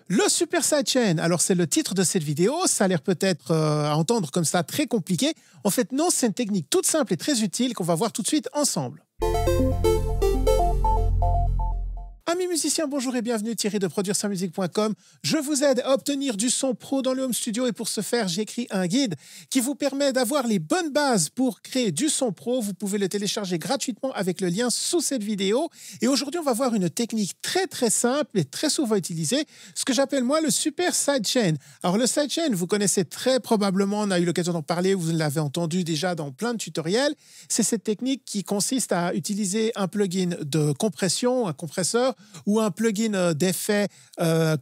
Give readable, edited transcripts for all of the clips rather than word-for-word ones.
Le super sidechain, alors c'est le titre de cette vidéo, ça a l'air peut-être à entendre comme ça très compliqué. En fait non, c'est une technique toute simple et très utile qu'on va voir tout de suite ensemble. Amis musiciens, bonjour et bienvenue, Thierry de produire-sa-musique.com. Je vous aide à obtenir du son pro dans le home studio et pour ce faire, j'ai écrit un guide qui vous permet d'avoir les bonnes bases pour créer du son pro. Vous pouvez le télécharger gratuitement avec le lien sous cette vidéo. Et aujourd'hui, on va voir une technique très simple et très souvent utilisée, ce que j'appelle moi le super sidechain. Alors le sidechain, vous connaissez très probablement, on a eu l'occasion d'en parler, vous l'avez entendu déjà dans plein de tutoriels. C'est cette technique qui consiste à utiliser un plugin de compression, un compresseur, ou un plugin d'effet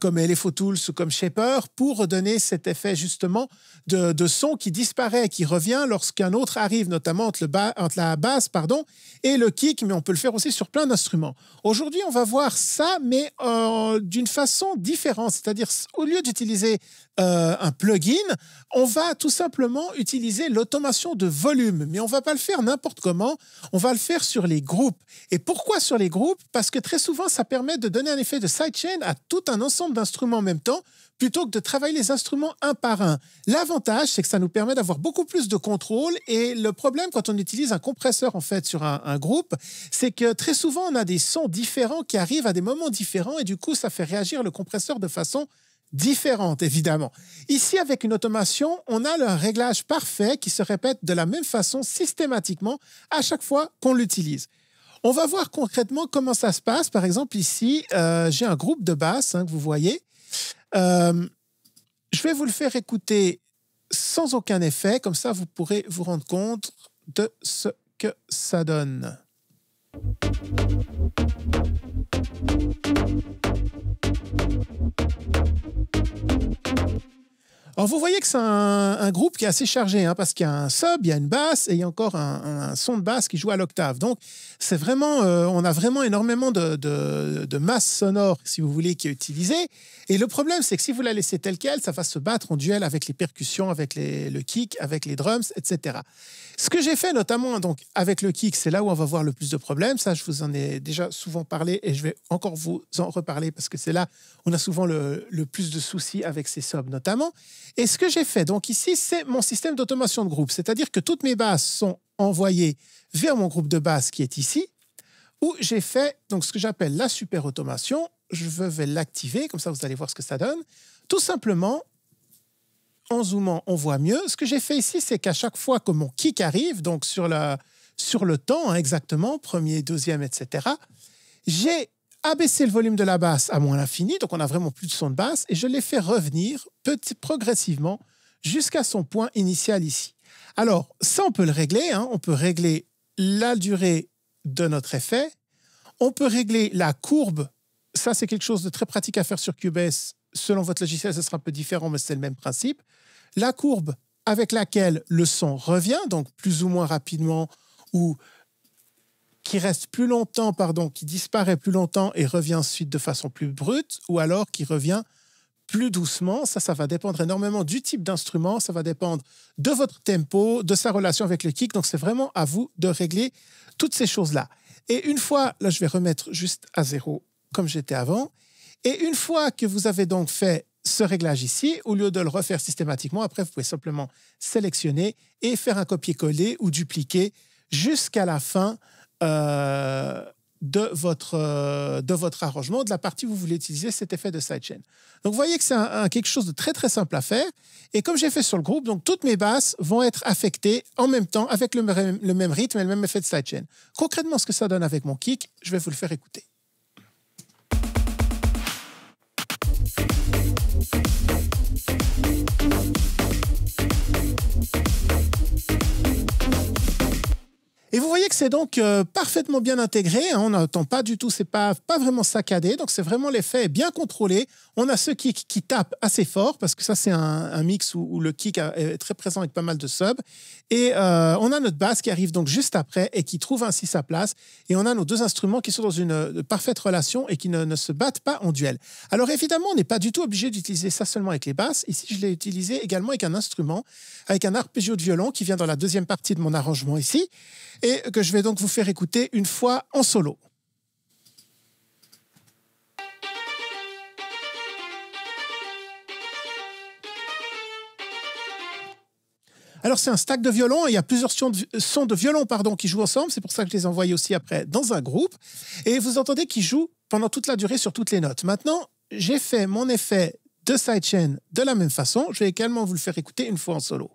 comme LFO Tools ou comme Shaper pour donner cet effet justement de son qui disparaît, qui revient lorsqu'un autre arrive, notamment entre la basse et le kick, mais on peut le faire aussi sur plein d'instruments. Aujourd'hui, on va voir ça, mais d'une façon différente, c'est-à-dire au lieu d'utiliser un plugin, on va tout simplement utiliser l'automation de volume, mais on ne va pas le faire n'importe comment, on va le faire sur les groupes. Et pourquoi sur les groupes? Parce que très souvent, ça permet de donner un effet de sidechain à tout un ensemble d'instruments en même temps, plutôt que de travailler les instruments un par un. L'avantage, c'est que ça nous permet d'avoir beaucoup plus de contrôle, et le problème quand on utilise un compresseur en fait sur un groupe, c'est que très souvent, on a des sons différents qui arrivent à des moments différents, et du coup, ça fait réagir le compresseur de façon différente, évidemment. Ici, avec une automation, on a un réglage parfait qui se répète de la même façon systématiquement à chaque fois qu'on l'utilise. On va voir concrètement comment ça se passe. Par exemple, ici, j'ai un groupe de basse que vous voyez. Je vais vous le faire écouter sans aucun effet. Comme ça, vous pourrez vous rendre compte de ce que ça donne. Alors, vous voyez que c'est un groupe qui est assez chargé, parce qu'il y a un sub, il y a une basse et il y a encore un son de basse qui joue à l'octave. Donc, c'est vraiment, on a vraiment énormément de masse sonore, si vous voulez, qui est utilisée. Et le problème, c'est que si vous la laissez telle qu'elle, ça va se battre en duel avec les percussions, avec le kick, avec les drums, etc. Ce que j'ai fait notamment donc, avec le kick, c'est là où on va voir le plus de problèmes. Ça, je vous en ai déjà souvent parlé et je vais encore vous en reparler parce que c'est là où on a souvent le plus de soucis avec ces subs notamment. Et ce que j'ai fait, donc ici, c'est mon système d'automation de groupe. C'est-à-dire que toutes mes basses sont envoyées vers mon groupe de basse qui est ici, où j'ai fait donc, ce que j'appelle la super automation. Je vais l'activer, comme ça vous allez voir ce que ça donne. Tout simplement, en zoomant, on voit mieux. Ce que j'ai fait ici, c'est qu'à chaque fois que mon kick arrive, donc sur le temps exactement, premier, deuxième, etc., j'ai abaissé le volume de la basse à moins l'infini, donc on a vraiment plus de son de basse, et je l'ai fait revenir progressivement jusqu'à son point initial ici. Alors, ça, on peut le régler. On peut régler la durée de notre effet. On peut régler la courbe. Ça, c'est quelque chose de très pratique à faire sur Cubase. Selon votre logiciel, ce sera un peu différent, mais c'est le même principe. La courbe avec laquelle le son revient, donc plus ou moins rapidement, ou qui reste plus longtemps, qui disparaît plus longtemps et revient ensuite de façon plus brute, ou alors qui revient plus doucement. Ça va dépendre énormément du type d'instrument, ça va dépendre de votre tempo, de sa relation avec le kick. Donc, c'est vraiment à vous de régler toutes ces choses-là. Et une fois, là, je vais remettre juste à 0 comme j'étais avant. Et une fois que vous avez donc fait ce réglage ici, au lieu de le refaire systématiquement, après, vous pouvez simplement sélectionner et faire un copier-coller ou dupliquer jusqu'à la fin de votre arrangement, de la partie où vous voulez utiliser cet effet de sidechain. Donc, vous voyez que c'est quelque chose de très simple à faire. Et comme j'ai fait sur le groupe, donc toutes mes basses vont être affectées en même temps avec le même rythme et le même effet de sidechain. Concrètement, ce que ça donne avec mon kick, je vais vous le faire écouter. Et vous voyez que c'est donc parfaitement bien intégré. On n'entend pas du tout, c'est pas vraiment saccadé. Donc, c'est vraiment l'effet bien contrôlé. On a ce kick qui tape assez fort parce que ça, c'est un mix où le kick est très présent avec pas mal de subs. Et on a notre basse qui arrive donc juste après et qui trouve ainsi sa place. Et on a nos deux instruments qui sont dans une parfaite relation et qui ne se battent pas en duel. Alors, évidemment, on n'est pas du tout obligé d'utiliser ça seulement avec les basses. Ici, je l'ai utilisé également avec un instrument, avec un arpeggio de violon qui vient dans la deuxième partie de mon arrangement ici, et que je vais donc vous faire écouter une fois en solo. Alors, c'est un stack de violons. Et il y a plusieurs sons de violon qui jouent ensemble. C'est pour ça que je les ai envoyés aussi après dans un groupe. Et vous entendez qu'ils jouent pendant toute la durée sur toutes les notes. Maintenant, j'ai fait mon effet de sidechain de la même façon. Je vais également vous le faire écouter une fois en solo.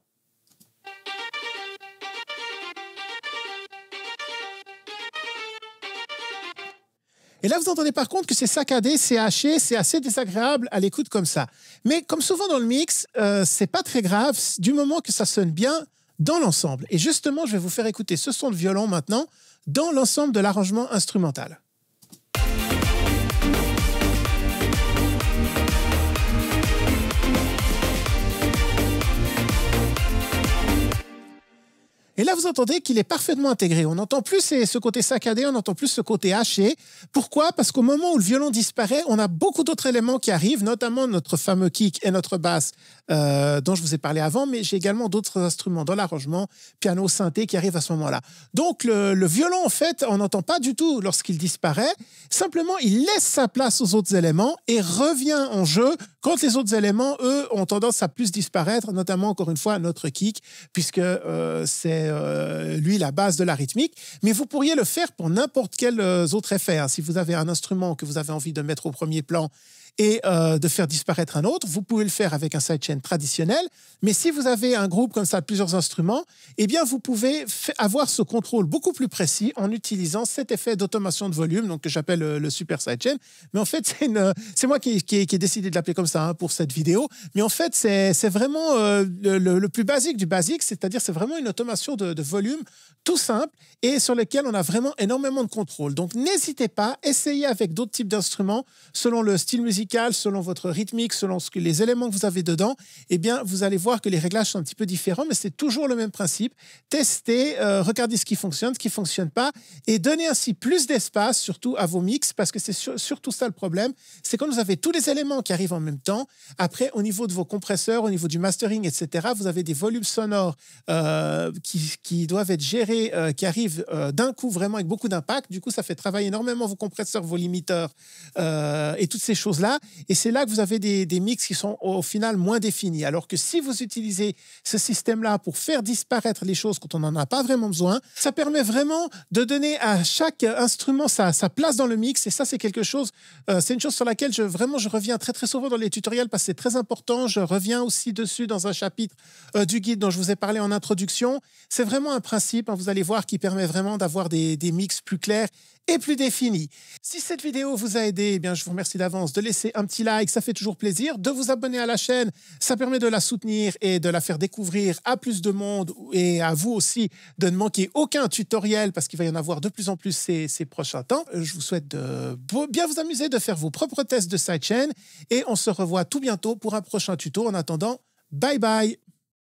Et là, vous entendez par contre que c'est saccadé, c'est haché, c'est assez désagréable à l'écoute comme ça. Mais comme souvent dans le mix, c'est pas très grave du moment que ça sonne bien dans l'ensemble. Et justement, je vais vous faire écouter ce son de violon maintenant dans l'ensemble de l'arrangement instrumental. Et là, vous entendez qu'il est parfaitement intégré. On n'entend plus ce côté saccadé, on n'entend plus ce côté haché. Pourquoi? Parce qu'au moment où le violon disparaît, on a beaucoup d'autres éléments qui arrivent, notamment notre fameux kick et notre basse dont je vous ai parlé avant, mais j'ai également d'autres instruments dans l'arrangement, piano, synthé qui arrivent à ce moment-là. Donc, le violon, en fait, on n'entend pas du tout lorsqu'il disparaît. Simplement, il laisse sa place aux autres éléments et revient en jeu quand les autres éléments, eux, ont tendance à plus disparaître, notamment, encore une fois, notre kick, puisque c'est lui la base de la rythmique. Mais vous pourriez le faire pour n'importe quel autre effet. Hein. Si vous avez un instrument que vous avez envie de mettre au premier plan et de faire disparaître un autre, vous pouvez le faire avec un sidechain traditionnel. Mais si vous avez un groupe comme ça de plusieurs instruments, eh bien, vous pouvez avoir ce contrôle beaucoup plus précis en utilisant cet effet d'automation de volume, donc que j'appelle le super sidechain. Mais en fait, c'est moi qui ai décidé de l'appeler comme ça hein, pour cette vidéo. Mais en fait, c'est vraiment le plus basique du basique, c'est-à-dire c'est vraiment une automation de volume tout simple et sur lequel on a vraiment énormément de contrôle. Donc, n'hésitez pas, essayez avec d'autres types d'instruments selon le style musical, selon votre rythmique, selon les éléments que vous avez dedans. Eh bien, vous allez voir que les réglages sont un petit peu différents, mais c'est toujours le même principe. Testez, regardez ce qui fonctionne pas et donnez ainsi plus d'espace, surtout à vos mix, parce que c'est surtout ça le problème. C'est quand vous avez tous les éléments qui arrivent en même temps. Après, au niveau de vos compresseurs, au niveau du mastering, etc., vous avez des volumes sonores qui doivent être gérés, qui arrivent d'un coup vraiment avec beaucoup d'impact. Du coup, ça fait travailler énormément vos compresseurs, vos limiteurs et toutes ces choses-là. Et c'est là que vous avez des mix qui sont au final moins définis. Alors que si vous utilisez ce système-là pour faire disparaître les choses quand on n'en a pas vraiment besoin, ça permet vraiment de donner à chaque instrument sa place dans le mix. Et ça, c'est quelque chose, c'est une chose sur laquelle je reviens très très souvent dans les tutoriels parce que c'est très important. Je reviens aussi dessus dans un chapitre du guide dont je vous ai parlé en introduction. C'est vraiment un principe, hein, vous allez voir, qui permet vraiment d'avoir des mix plus clairs et plus définis. Si cette vidéo vous a aidé, eh bien, je vous remercie d'avance de laisser un petit like, ça fait toujours plaisir. De vous abonner à la chaîne, ça permet de la soutenir et de la faire découvrir à plus de monde et à vous aussi de ne manquer aucun tutoriel parce qu'il va y en avoir de plus en plus ces prochains temps. Je vous souhaite de bien vous amuser, de faire vos propres tests de sidechain et on se revoit tout bientôt pour un prochain tuto. En attendant, bye bye!